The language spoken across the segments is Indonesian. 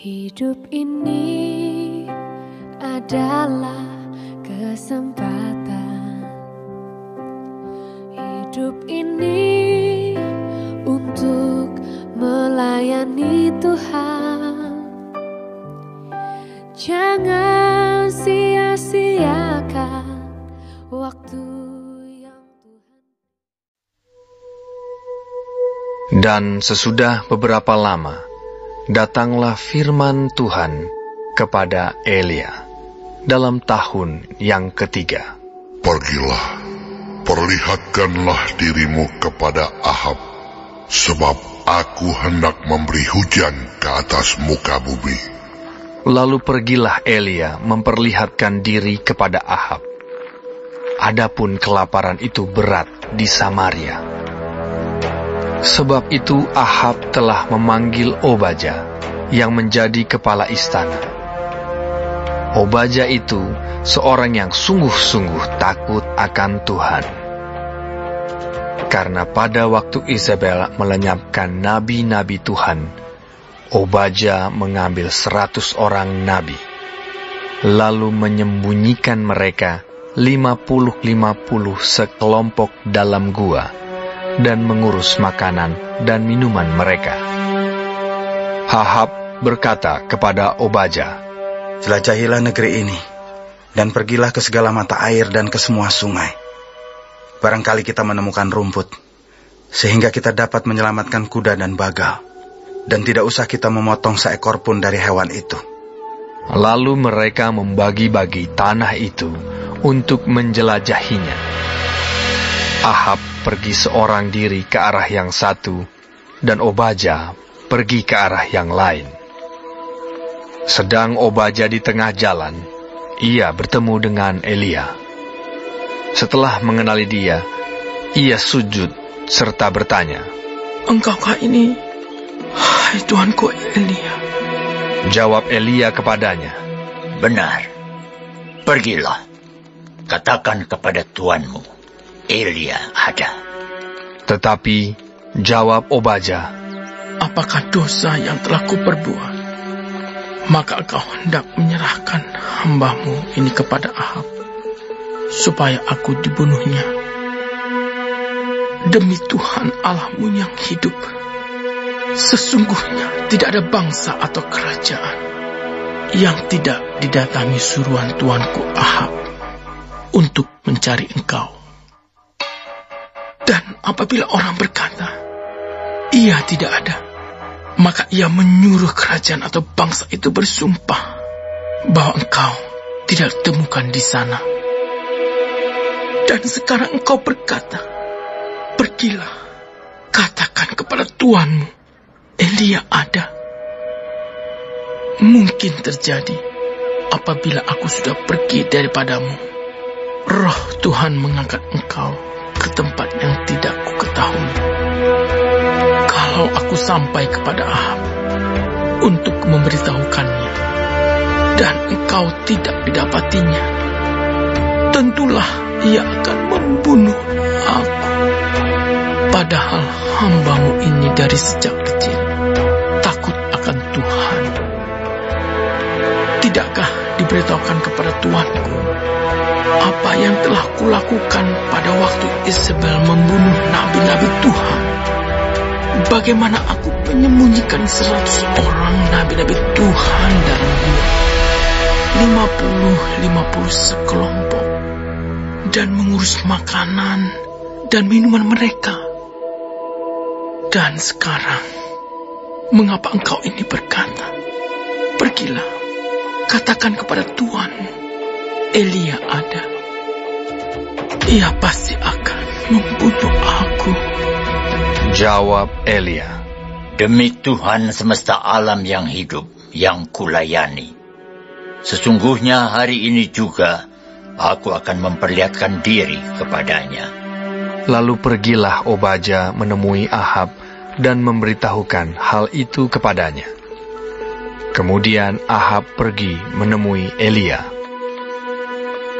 Hidup ini adalah kesempatan. Hidup ini untuk melayani Tuhan. Jangan sia-siakan waktu yang Tuhan. Dan sesudah beberapa lama, datanglah firman Tuhan kepada Elia dalam tahun yang ketiga. Pergilah, perlihatkanlah dirimu kepada Ahab, sebab aku hendak memberi hujan ke atas muka bumi. Lalu pergilah Elia memperlihatkan diri kepada Ahab. Adapun kelaparan itu berat di Samaria. Sebab itu Ahab telah memanggil Obadya yang menjadi kepala istana. Obadya itu seorang yang sungguh-sungguh takut akan Tuhan. Karena pada waktu Isabel melenyapkan nabi-nabi Tuhan, Obadya mengambil 100 orang nabi, lalu menyembunyikan mereka 50-50 sekelompok dalam gua, dan mengurus makanan dan minuman mereka. Ahab berkata kepada Obadya, "Jelajahilah negeri ini, dan pergilah ke segala mata air dan ke semua sungai. Barangkali kita menemukan rumput, sehingga kita dapat menyelamatkan kuda dan bagal, dan tidak usah kita memotong seekor pun dari hewan itu." Lalu mereka membagi-bagi tanah itu untuk menjelajahinya. Ahab pergi seorang diri ke arah yang satu, dan Obadya pergi ke arah yang lain. Sedang Obadya di tengah jalan, ia bertemu dengan Elia. Setelah mengenali dia, ia sujud serta bertanya, "Engkaukah ini, hai Tuanku Elia?" Jawab Elia kepadanya, "Benar, pergilah, katakan kepada tuanmu, Elia ada." Tetapi jawab Obadya, "Apakah dosa yang telah kuperbuat? Maka kau hendak menyerahkan hambamu ini kepada Ahab, supaya aku dibunuhnya. Demi Tuhan Allahmu yang hidup, sesungguhnya tidak ada bangsa atau kerajaan yang tidak didatangi suruhan tuanku Ahab untuk mencari engkau. Dan apabila orang berkata, ia tidak ada, maka ia menyuruh kerajaan atau bangsa itu bersumpah bahwa engkau tidak ditemukan di sana. Dan sekarang engkau berkata, pergilah, katakan kepada tuanmu, Elia ada. Mungkin terjadi apabila aku sudah pergi daripadamu, Roh Tuhan mengangkat engkau ke tempat yang tidak kuketahui. Kalau aku sampai kepada Ahab untuk memberitahukannya, dan engkau tidak didapatinya, tentulah ia akan membunuh aku. Padahal hambamu ini dari sejak kecil takut akan Tuhan. Tidakkah diberitahukan kepada tuanku apa yang telah kulakukan pada waktu Isabel membunuh nabi-nabi Tuhan? Bagaimana aku menyembunyikan 100 orang nabi-nabi Tuhan dalam gua, 50-50 sekelompok, dan mengurus makanan dan minuman mereka. Dan sekarang, mengapa engkau ini berkata, pergilah, katakan kepada tuanmu, Elia ada. Ia pasti akan membunuh aku." Jawab Elia, "Demi Tuhan semesta alam yang hidup, yang kulayani, sesungguhnya hari ini juga aku akan memperlihatkan diri kepadanya." Lalu pergilah Obadya menemui Ahab dan memberitahukan hal itu kepadanya. Kemudian Ahab pergi menemui Elia.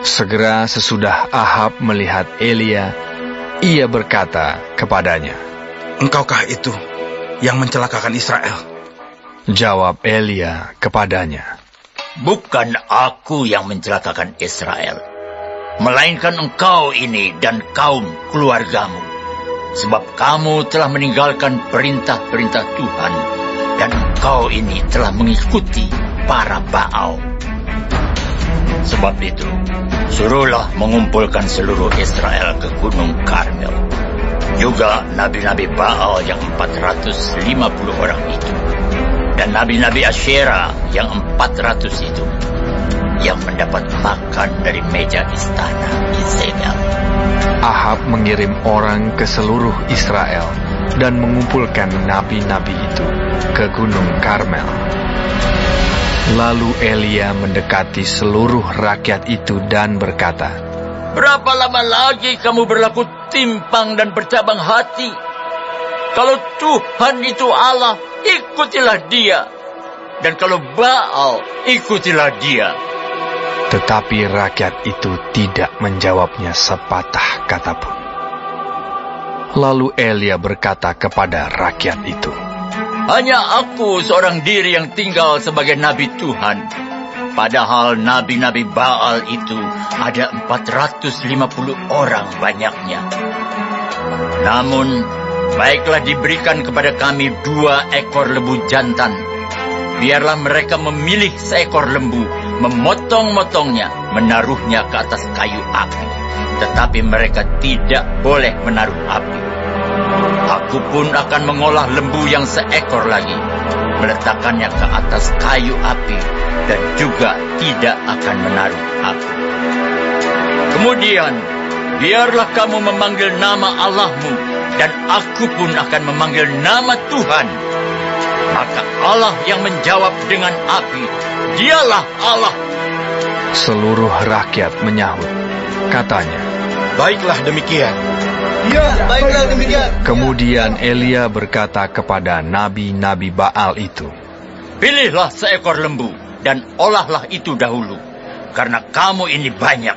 Segera sesudah Ahab melihat Elia, ia berkata kepadanya, "Engkaukah itu yang mencelakakan Israel? Jawab Elia kepadanya, "Bukan aku yang mencelakakan Israel, melainkan engkau ini dan kaum keluargamu. Sebab kamu telah meninggalkan perintah-perintah Tuhan, dan engkau ini telah mengikuti para Baal. Sebab itu, suruhlah mengumpulkan seluruh Israel ke Gunung Karmel. Juga nabi-nabi Baal yang 450 orang itu, dan nabi-nabi Asyera yang 400 itu, yang mendapat makan dari meja istana Yezebel." Ahab mengirim orang ke seluruh Israel dan mengumpulkan nabi-nabi itu ke Gunung Karmel. Lalu Elia mendekati seluruh rakyat itu dan berkata, "Berapa lama lagi kamu berlaku timpang dan bercabang hati? Kalau Tuhan itu Allah, ikutilah Dia. Dan kalau Baal, ikutilah dia." Tetapi rakyat itu tidak menjawabnya sepatah kata pun. Lalu Elia berkata kepada rakyat itu, "Hanya aku seorang diri yang tinggal sebagai nabi Tuhan. Padahal nabi-nabi Baal itu ada 450 orang banyaknya. Namun, baiklah diberikan kepada kami 2 ekor lembu jantan. Biarlah mereka memilih seekor lembu, memotong-motongnya, menaruhnya ke atas kayu api. Tetapi mereka tidak boleh menaruh api. Aku pun akan mengolah lembu yang seekor lagi, meletakkannya ke atas kayu api, dan juga tidak akan menaruh api. Kemudian, biarlah kamu memanggil nama Allahmu, dan aku pun akan memanggil nama Tuhan. Maka Allah yang menjawab dengan api, Dialah Allah." Seluruh rakyat menyahut. Katanya, "Baiklah demikian." "Ya, baiklah demikian." Kemudian Elia berkata kepada nabi-nabi Baal itu, "Pilihlah seekor lembu dan olahlah itu dahulu, karena kamu ini banyak.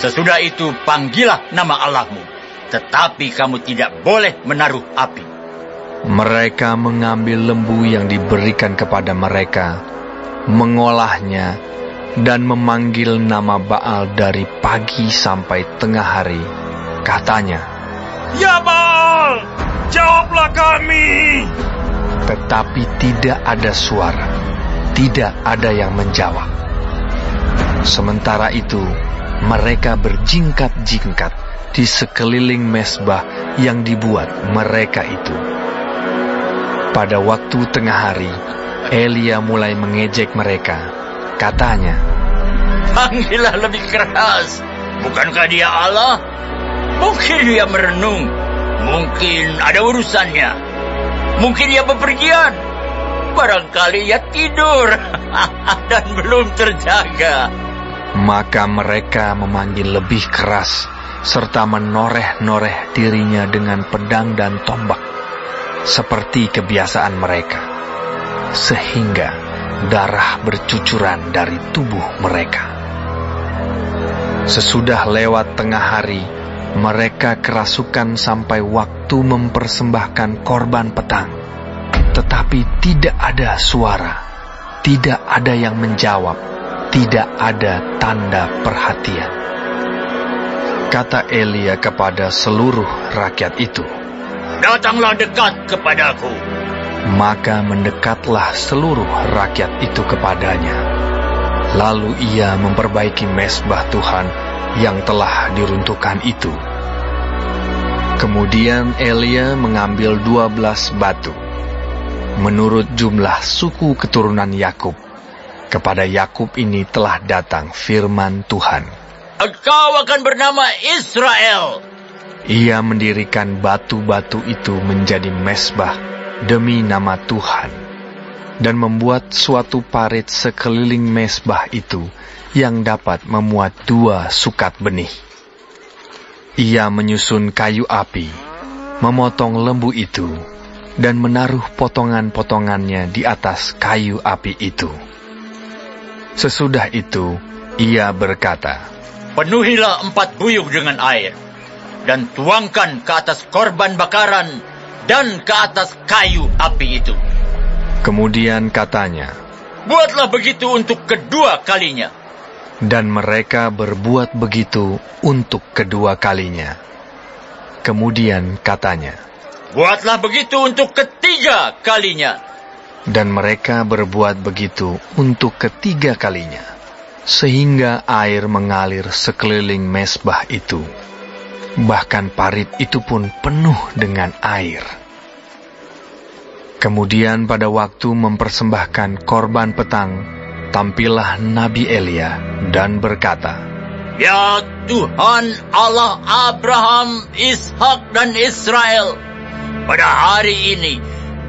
Sesudah itu panggillah nama Allahmu, tetapi kamu tidak boleh menaruh api." Mereka mengambil lembu yang diberikan kepada mereka, mengolahnya, dan memanggil nama Baal dari pagi sampai tengah hari. Katanya, "Ya Baal, jawablah kami." tetapi tidak ada suara, tidak ada yang menjawab. Sementara itu, mereka berjingkat-jingkat di sekeliling mesbah yang dibuat mereka itu. Pada waktu tengah hari, Elia mulai mengejek mereka. Katanya, "Panggillah lebih keras. Bukankah dia Allah? Mungkin dia merenung. Mungkin ada urusannya. Mungkin ia bepergian. Barangkali ia tidur dan belum terjaga." Maka mereka memanggil lebih keras, serta menoreh-noreh dirinya dengan pedang dan tombak, seperti kebiasaan mereka, sehingga darah bercucuran dari tubuh mereka. Sesudah lewat tengah hari, mereka kerasukan sampai waktu mempersembahkan korban petang. Tetapi tidak ada suara, tidak ada yang menjawab, tidak ada tanda perhatian. Kata Elia kepada seluruh rakyat itu, "Datanglah dekat kepadaku." Maka mendekatlah seluruh rakyat itu kepadanya. Lalu ia memperbaiki mesbah Tuhan yang telah diruntuhkan itu. Kemudian Elia mengambil 12 batu, menurut jumlah suku keturunan Yakub. Kepada Yakub ini telah datang firman Tuhan, "Engkau akan bernama Israel." Ia mendirikan batu-batu itu menjadi mesbah demi nama Tuhan, dan membuat suatu parit sekeliling mesbah itu yang dapat memuat 2 sukat benih. Ia menyusun kayu api, memotong lembu itu, dan menaruh potongan-potongannya di atas kayu api itu. Sesudah itu, ia berkata, "Penuhilah 4 buyung dengan air, dan tuangkan ke atas korban bakaran dan ke atas kayu api itu." Kemudian katanya, "Buatlah begitu untuk kedua kalinya." dan mereka berbuat begitu untuk kedua kalinya. Kemudian katanya, "Buatlah begitu untuk ketiga kalinya." dan mereka berbuat begitu untuk ketiga kalinya, sehingga air mengalir sekeliling mezbah itu. Bahkan parit itu pun penuh dengan air. Kemudian pada waktu mempersembahkan korban petang, tampillah Nabi Elia dan berkata, "Ya Tuhan Allah Abraham, Ishak dan Israel, pada hari ini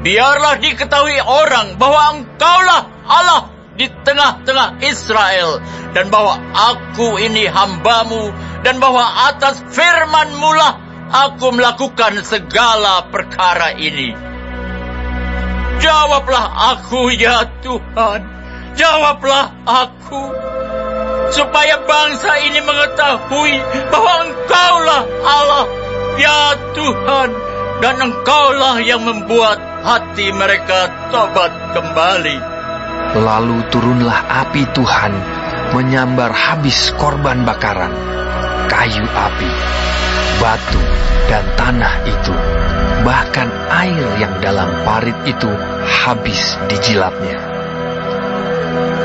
biarlah diketahui orang bahwa Engkaulah Allah di tengah-tengah Israel, dan bahwa aku ini hamba-Mu, dan bahwa atas firman-Mu lah aku melakukan segala perkara ini. Jawablah aku, ya Tuhan, jawablah aku, supaya bangsa ini mengetahui bahwa Engkaulah Allah, ya Tuhan, dan Engkaulah yang membuat hati mereka tobat kembali." Lalu turunlah api Tuhan menyambar habis korban bakaran, kayu api, batu, dan tanah itu. Bahkan air yang dalam parit itu habis dijilatnya.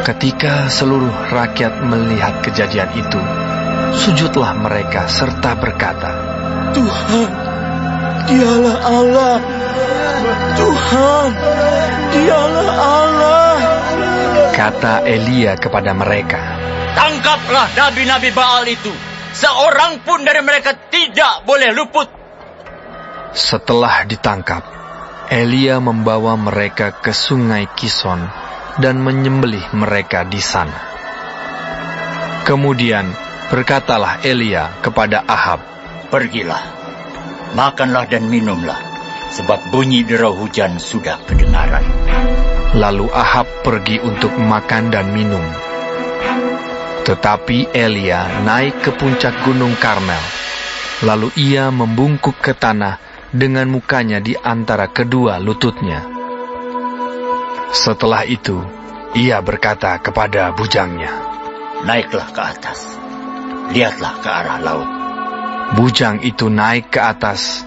Ketika seluruh rakyat melihat kejadian itu, sujudlah mereka serta berkata, Tuhan, Dialah Allah. Tuhan, Dialah Allah. Kata Elia kepada mereka, "Tangkaplah nabi-nabi Baal itu. Seorang pun dari mereka tidak boleh luput." Setelah ditangkap, Elia membawa mereka ke sungai Kison dan menyembelih mereka di sana. Kemudian berkatalah Elia kepada Ahab, "Pergilah, makanlah dan minumlah, sebab bunyi derau hujan sudah kedengaran." Lalu Ahab pergi untuk makan dan minum. Tetapi Elia naik ke puncak gunung Karmel. Lalu ia membungkuk ke tanah dengan mukanya di antara kedua lututnya. Setelah itu, ia berkata kepada bujangnya, "Naiklah ke atas, lihatlah ke arah laut." Bujang itu naik ke atas.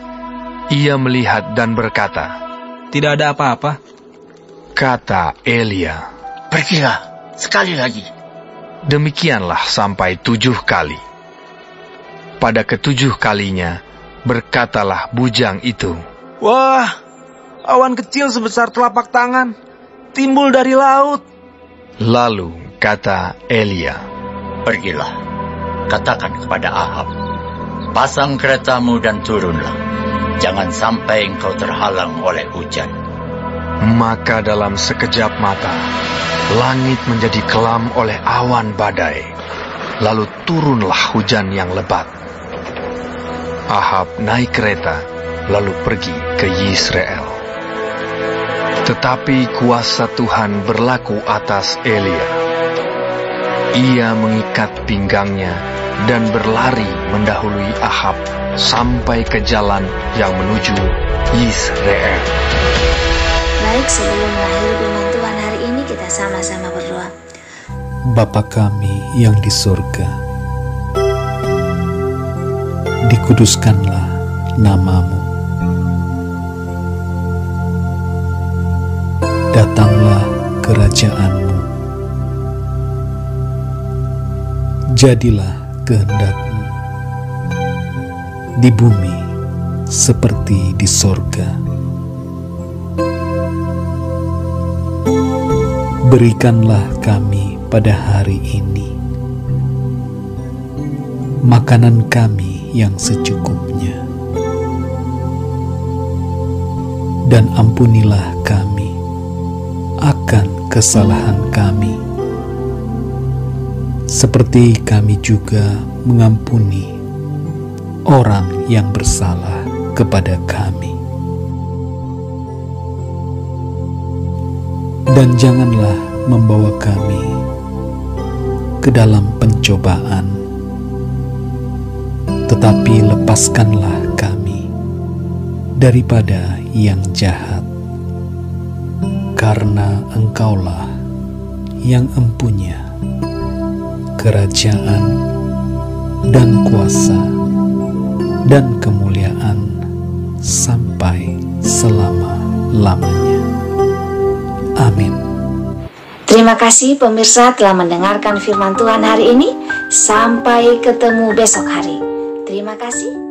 Ia melihat dan berkata, Tidak ada apa-apa. Kata Elia, "Pergilah sekali lagi." Demikianlah sampai 7 kali. Pada ke-7 kalinya, berkatalah bujang itu, Wah, awan kecil sebesar telapak tangan timbul dari laut. Lalu kata Elia, "Pergilah, katakan kepada Ahab, pasang keretamu dan turunlah. Jangan sampai engkau terhalang oleh hujan." Maka dalam sekejap mata, langit menjadi kelam oleh awan badai. Lalu turunlah hujan yang lebat. Ahab naik kereta, lalu pergi ke Yisrael. Tetapi kuasa Tuhan berlaku atas Elia. Ia mengikat pinggangnya dan berlari mendahului Ahab sampai ke jalan yang menuju Yisrael. Baik, sebelum mengakhiri firman Tuhan hari ini, kita sama-sama berdoa. Bapa kami yang di surga, dikuduskanlah nama-Mu. Datanglah kerajaan-Mu. Jadilah kehendak-Mu di bumi seperti di sorga. Berikanlah kami pada hari ini makanan kami yang secukupnya, dan ampunilah kami akan kesalahan kami, seperti kami juga mengampuni orang yang bersalah kepada kami. Dan janganlah membawa kami ke dalam pencobaan, tetapi lepaskanlah kami daripada yang jahat. karena Engkaulah yang empunya kerajaan dan kuasa dan kemuliaan sampai selama-lamanya. Amin. Terima kasih pemirsa telah mendengarkan firman Tuhan hari ini. Sampai ketemu besok hari. Terima kasih.